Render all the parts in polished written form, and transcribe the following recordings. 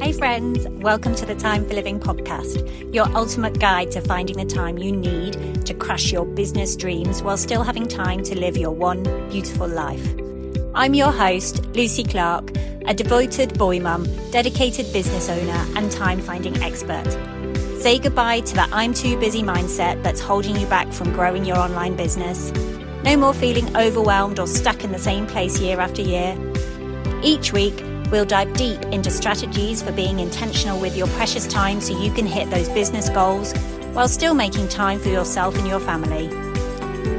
Hey friends, welcome to the Time for Living podcast, your ultimate guide to finding the time you need to crush your business dreams while still having time to live your one beautiful life. I'm your host, Lucy Clark, a devoted boy mum, dedicated business owner and time-finding expert. Say goodbye to the I'm too busy mindset that's holding you back from growing your online business. No more feeling overwhelmed or stuck in the same place year after year. Each week, we'll dive deep into strategies for being intentional with your precious time so you can hit those business goals while still making time for yourself and your family.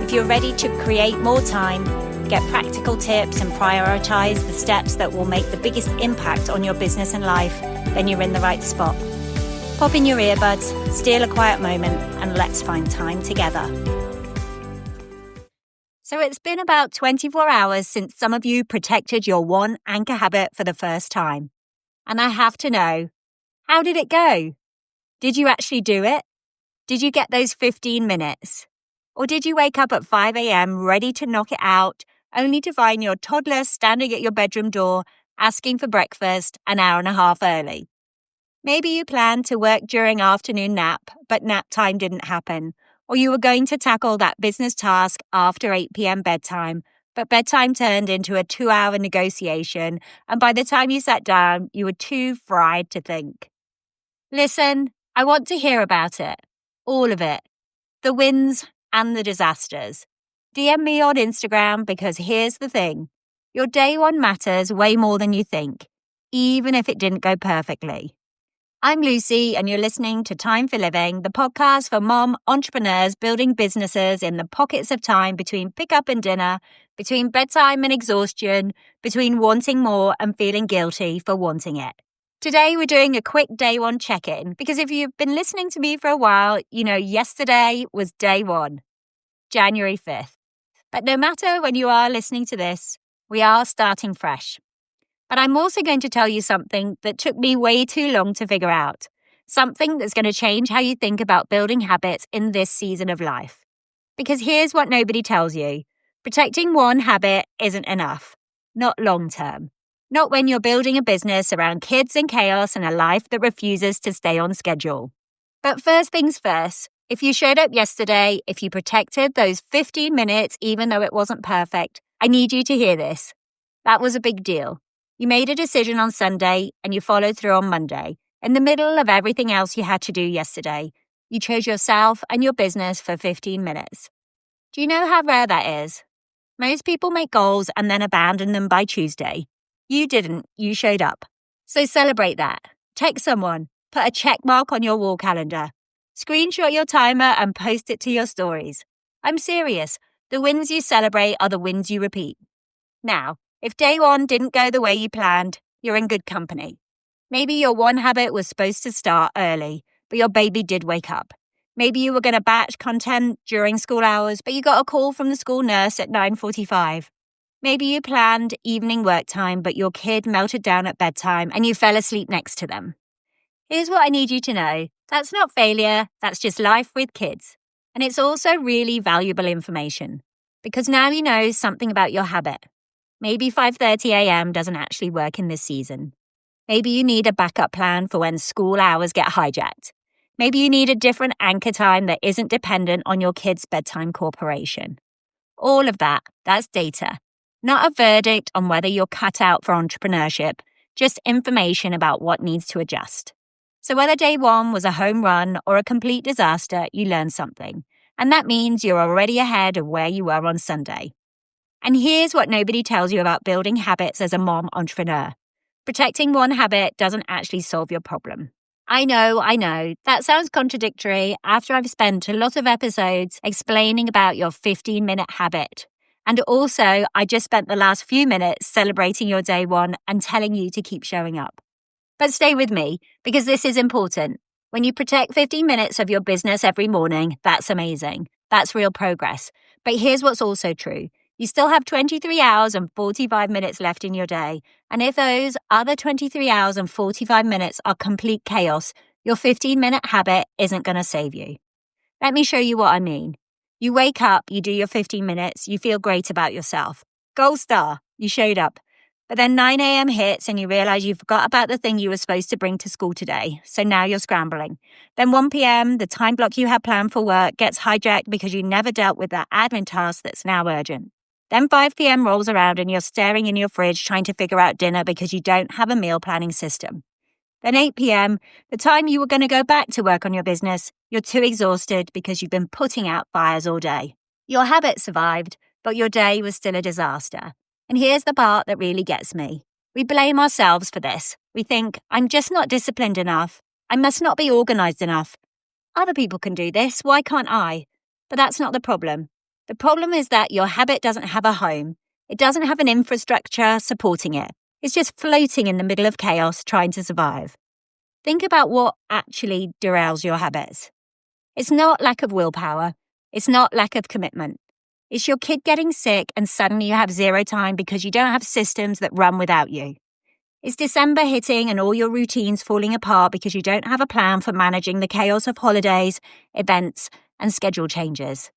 If you're ready to create more time, get practical tips and prioritize the steps that will make the biggest impact on your business and life, then you're in the right spot. Pop in your earbuds, steal a quiet moment, and let's find time together. So it's been about 24 hours since some of you protected your one anchor habit for the first time. And I have to know, how did it go? Did you actually do it? Did you get those 15 minutes? Or did you wake up at 5 a.m. ready to knock it out, only to find your toddler standing at your bedroom door asking for breakfast an hour and a half early? Maybe you planned to work during afternoon nap, but nap time didn't happen. Or you were going to tackle that business task after 8 p.m. bedtime, but bedtime turned into a 2-hour negotiation, and by the time you sat down, you were too fried to think. Listen, I want to hear about it. All of it. The wins and the disasters. DM me on Instagram because here's the thing. Your day one matters way more than you think, even if it didn't go perfectly. I'm Lucy, and you're listening to Time for Living, the podcast for mom entrepreneurs building businesses in the pockets of time between pickup and dinner, between bedtime and exhaustion, between wanting more and feeling guilty for wanting it. Today, we're doing a quick day one check-in because if you've been listening to me for a while, you know yesterday was day one, January 5th. But no matter when you are listening to this, we are starting fresh. But I'm also going to tell you something that took me way too long to figure out. Something that's going to change how you think about building habits in this season of life. Because here's what nobody tells you. Protecting one habit isn't enough. Not long term. Not when you're building a business around kids and chaos and a life that refuses to stay on schedule. But first things first, if you showed up yesterday, if you protected those 15 minutes even though it wasn't perfect, I need you to hear this. That was a big deal. You made a decision on Sunday and you followed through on Monday. In the middle of everything else you had to do yesterday, you chose yourself and your business for 15 minutes. Do you know how rare that is? Most people make goals and then abandon them by Tuesday. You didn't. You showed up. So celebrate that. Text someone. Put a check mark on your wall calendar. Screenshot your timer and post it to your stories. I'm serious. The wins you celebrate are the wins you repeat. Now, if day one didn't go the way you planned, you're in good company. Maybe your one habit was supposed to start early, but your baby did wake up. Maybe you were going to batch content during school hours, but you got a call from the school nurse at 9:45. Maybe you planned evening work time, but your kid melted down at bedtime and you fell asleep next to them. Here's what I need you to know. That's not failure, that's just life with kids. And it's also really valuable information, because now you know something about your habit. Maybe 5:30 a.m. doesn't actually work in this season. Maybe you need a backup plan for when school hours get hijacked. Maybe you need a different anchor time that isn't dependent on your kid's bedtime corporation. All of that's data. Not a verdict on whether you're cut out for entrepreneurship, just information about what needs to adjust. So whether day one was a home run or a complete disaster, you learned something. And that means you're already ahead of where you were on Sunday. And here's what nobody tells you about building habits as a mom entrepreneur. Protecting one habit doesn't actually solve your problem. I know. That sounds contradictory after I've spent a lot of episodes explaining about your 15-minute habit. And also, I just spent the last few minutes celebrating your day one and telling you to keep showing up. But stay with me, because this is important. When you protect 15 minutes of your business every morning, that's amazing. That's real progress. But here's what's also true. You still have 23 hours and 45 minutes left in your day. And if those other 23 hours and 45 minutes are complete chaos, your 15-minute habit isn't going to save you. Let me show you what I mean. You wake up, you do your 15 minutes, you feel great about yourself. Gold star, you showed up. But then 9 a.m. hits and you realize you forgot about the thing you were supposed to bring to school today. So now you're scrambling. Then 1 p.m., the time block you had planned for work gets hijacked because you never dealt with that admin task that's now urgent. Then 5 p.m. rolls around and you're staring in your fridge trying to figure out dinner because you don't have a meal planning system. Then 8 p.m., the time you were going to go back to work on your business, you're too exhausted because you've been putting out fires all day. Your habit survived, but your day was still a disaster. And here's the part that really gets me. We blame ourselves for this. We think, I'm just not disciplined enough. I must not be organized enough. Other people can do this. Why can't I? But that's not the problem. The problem is that your habit doesn't have a home. It doesn't have an infrastructure supporting it. It's just floating in the middle of chaos trying to survive. Think about what actually derails your habits. It's not lack of willpower. It's not lack of commitment. It's your kid getting sick and suddenly you have zero time because you don't have systems that run without you. It's December hitting and all your routines falling apart because you don't have a plan for managing the chaos of holidays, events, and schedule changes.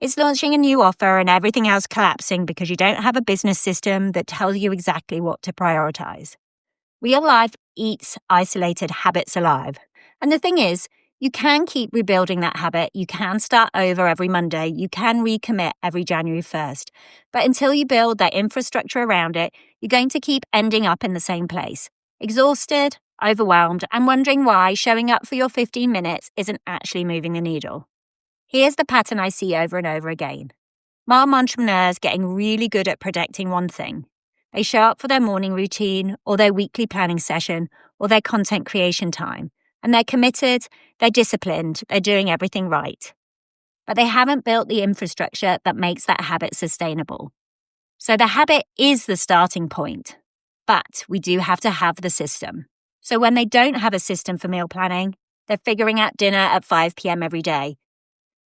It's launching a new offer and everything else collapsing because you don't have a business system that tells you exactly what to prioritize. Real life eats isolated habits alive. And the thing is, you can keep rebuilding that habit. You can start over every Monday. You can recommit every January 1st. But until you build that infrastructure around it, you're going to keep ending up in the same place. Exhausted, overwhelmed, and wondering why showing up for your 15 minutes isn't actually moving the needle. Here's the pattern I see over and over again. Mom entrepreneurs getting really good at protecting one thing. They show up for their morning routine or their weekly planning session or their content creation time. And they're committed, they're disciplined, they're doing everything right. But they haven't built the infrastructure that makes that habit sustainable. So the habit is the starting point, but we do have to have the system. So when they don't have a system for meal planning, they're figuring out dinner at 5 p.m. every day.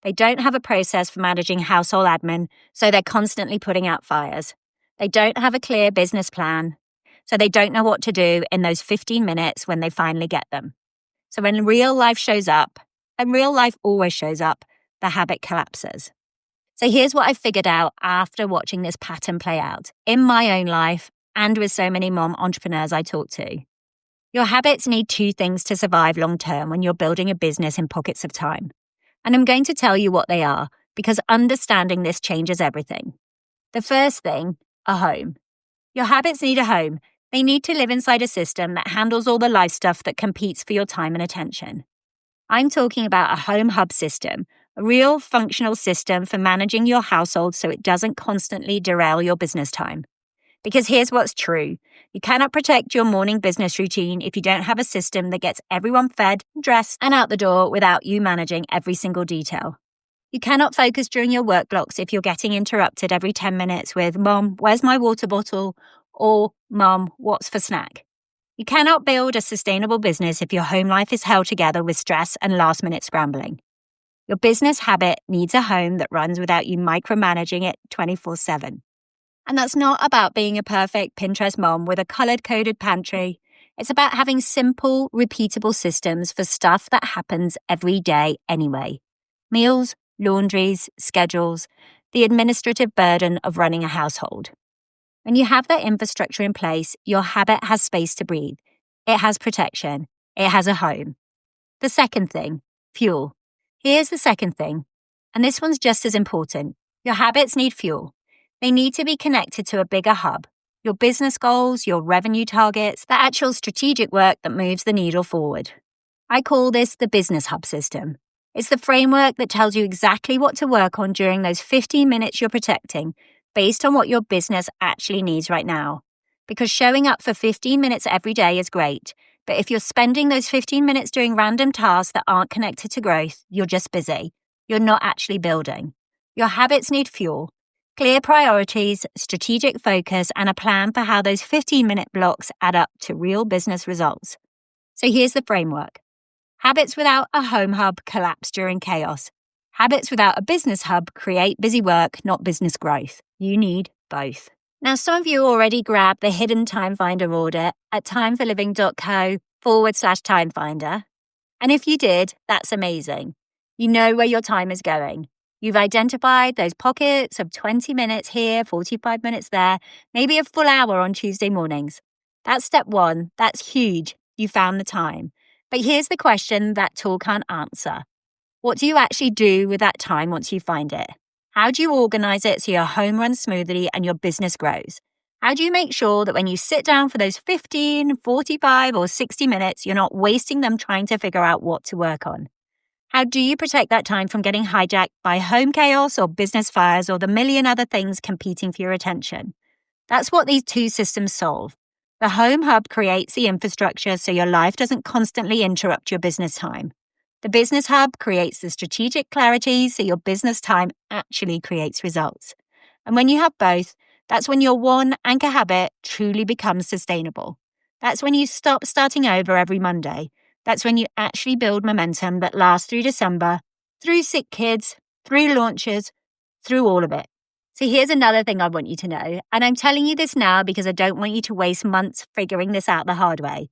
They don't have a process for managing household admin, so they're constantly putting out fires. They don't have a clear business plan, so they don't know what to do in those 15 minutes when they finally get them. So when real life shows up, and real life always shows up, the habit collapses. So here's what I figured out after watching this pattern play out in my own life and with so many mom entrepreneurs I talk to. Your habits need two things to survive long term when you're building a business in pockets of time. And I'm going to tell you what they are because understanding this changes everything. The first thing, a home. Your habits need a home. They need to live inside a system that handles all the life stuff that competes for your time and attention. I'm talking about a home hub system, a real functional system for managing your household so it doesn't constantly derail your business time. Because here's what's true. You cannot protect your morning business routine if you don't have a system that gets everyone fed, dressed, and out the door without you managing every single detail. You cannot focus during your work blocks if you're getting interrupted every 10 minutes with, Mom, where's my water bottle? Or, Mom, what's for snack? You cannot build a sustainable business if your home life is held together with stress and last-minute scrambling. Your business habit needs a home that runs without you micromanaging it 24/7. And that's not about being a perfect Pinterest mom with a color-coded pantry. It's about having simple, repeatable systems for stuff that happens every day anyway. Meals, laundries, schedules, the administrative burden of running a household. When you have that infrastructure in place, your habit has space to breathe. It has protection. It has a home. The second thing, fuel. Here's the second thing, and this one's just as important. Your habits need fuel. They need to be connected to a bigger hub. Your business goals, your revenue targets, the actual strategic work that moves the needle forward. I call this the business hub system. It's the framework that tells you exactly what to work on during those 15 minutes you're protecting, based on what your business actually needs right now. Because showing up for 15 minutes every day is great, but if you're spending those 15 minutes doing random tasks that aren't connected to growth, you're just busy. You're not actually building. Your habits need fuel. Clear priorities, strategic focus, and a plan for how those 15-minute blocks add up to real business results. So here's the framework. Habits without a home hub collapse during chaos. Habits without a business hub create busy work, not business growth. You need both. Now, some of you already grabbed the hidden time finder audit at timeforliving.co/timefinder. And if you did, that's amazing. You know where your time is going. You've identified those pockets of 20 minutes here, 45 minutes there, maybe a full hour on Tuesday mornings. That's step one. That's huge. You found the time. But here's the question that tool can't answer. What do you actually do with that time once you find it? How do you organize it so your home runs smoothly and your business grows? How do you make sure that when you sit down for those 15, 45, or 60 minutes, you're not wasting them trying to figure out what to work on? How do you protect that time from getting hijacked by home chaos or business fires or the million other things competing for your attention? That's what these two systems solve. The Home Hub creates the infrastructure so your life doesn't constantly interrupt your business time. The Business Hub creates the strategic clarity so your business time actually creates results. And when you have both, that's when your one anchor habit truly becomes sustainable. That's when you stop starting over every Monday. That's when you actually build momentum that lasts through December, through sick kids, through launches, through all of it. So here's another thing I want you to know, and I'm telling you this now because I don't want you to waste months figuring this out the hard way.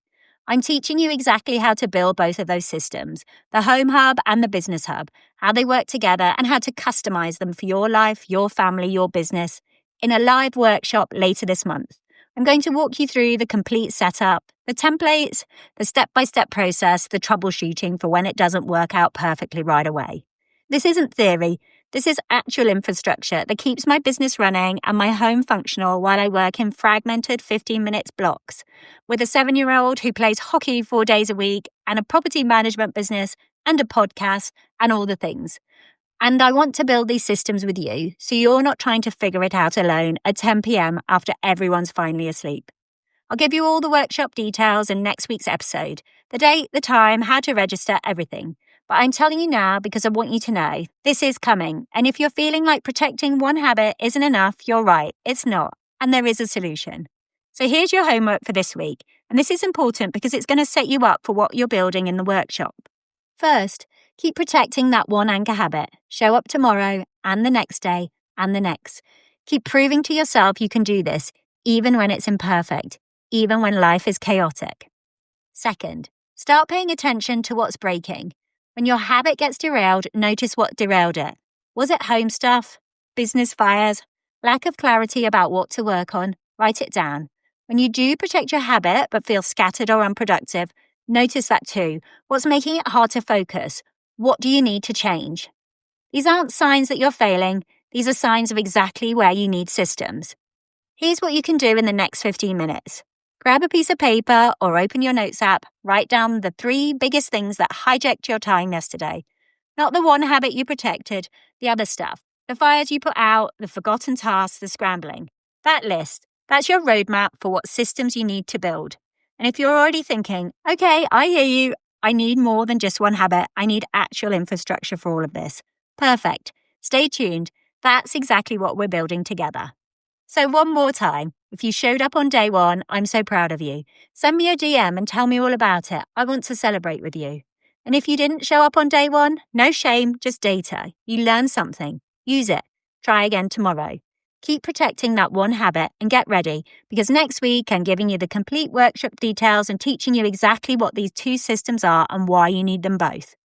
I'm teaching you exactly how to build both of those systems, the Home Hub and the Business Hub, how they work together and how to customize them for your life, your family, your business in a live workshop later this month. I'm going to walk you through the complete setup, the templates, the step-by-step process, the troubleshooting for when it doesn't work out perfectly right away. This isn't theory. This is actual infrastructure that keeps my business running and my home functional while I work in fragmented 15-minute blocks with a 7-year-old who plays hockey 4 days a week and a property management business and a podcast and all the things. And I want to build these systems with you so you're not trying to figure it out alone at 10 p.m. after everyone's finally asleep. I'll give you all the workshop details in next week's episode, the date, the time, how to register, everything. But I'm telling you now because I want you to know this is coming. And if you're feeling like protecting one habit isn't enough, you're right, it's not. And there is a solution. So here's your homework for this week. And this is important because it's going to set you up for what you're building in the workshop. First, keep protecting that one anchor habit. Show up tomorrow and the next day and the next. Keep proving to yourself you can do this, even when it's imperfect, even when life is chaotic. Second, start paying attention to what's breaking. When your habit gets derailed, notice what derailed it. Was it home stuff? Business fires? Lack of clarity about what to work on? Write it down. When you do protect your habit but feel scattered or unproductive, notice that too. What's making it hard to focus? What do you need to change? These aren't signs that you're failing. These are signs of exactly where you need systems. Here's what you can do in the next 15 minutes. Grab a piece of paper or open your notes app. Write down the 3 biggest things that hijacked your time yesterday. Not the one habit you protected, the other stuff. The fires you put out, the forgotten tasks, the scrambling. That list. That's your roadmap for what systems you need to build. And if you're already thinking, okay, I hear you. I need more than just one habit. I need actual infrastructure for all of this. Perfect. Stay tuned. That's exactly what we're building together. So one more time, if you showed up on day 1, I'm so proud of you. Send me a DM and tell me all about it. I want to celebrate with you. And if you didn't show up on day 1, no shame, just data. You learned something. Use it. Try again tomorrow. Keep protecting that one habit and get ready because next week I'm giving you the complete workshop details and teaching you exactly what these 2 systems are and why you need them both.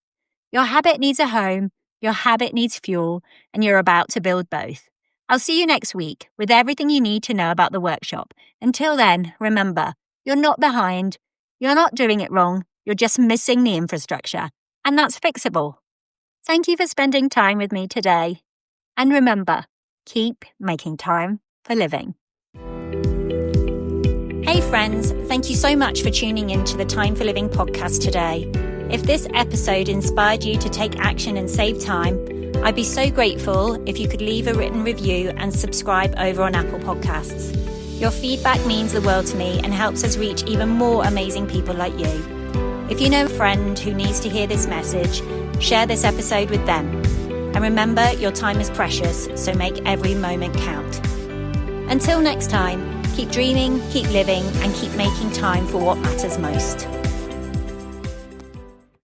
Your habit needs a home, your habit needs fuel, and you're about to build both. I'll see you next week with everything you need to know about the workshop. Until then, remember, you're not behind, you're not doing it wrong, you're just missing the infrastructure, and that's fixable. Thank you for spending time with me today. And remember, keep making time for living. Hey friends, thank you so much for tuning in to the Time for Living podcast today. If this episode inspired you to take action and save time, I'd be so grateful if you could leave a written review and subscribe over on Apple Podcasts. Your feedback means the world to me and helps us reach even more amazing people like you. If you know a friend who needs to hear this message, share this episode with them. And remember, your time is precious, so make every moment count. Until next time, keep dreaming, keep living, and keep making time for what matters most.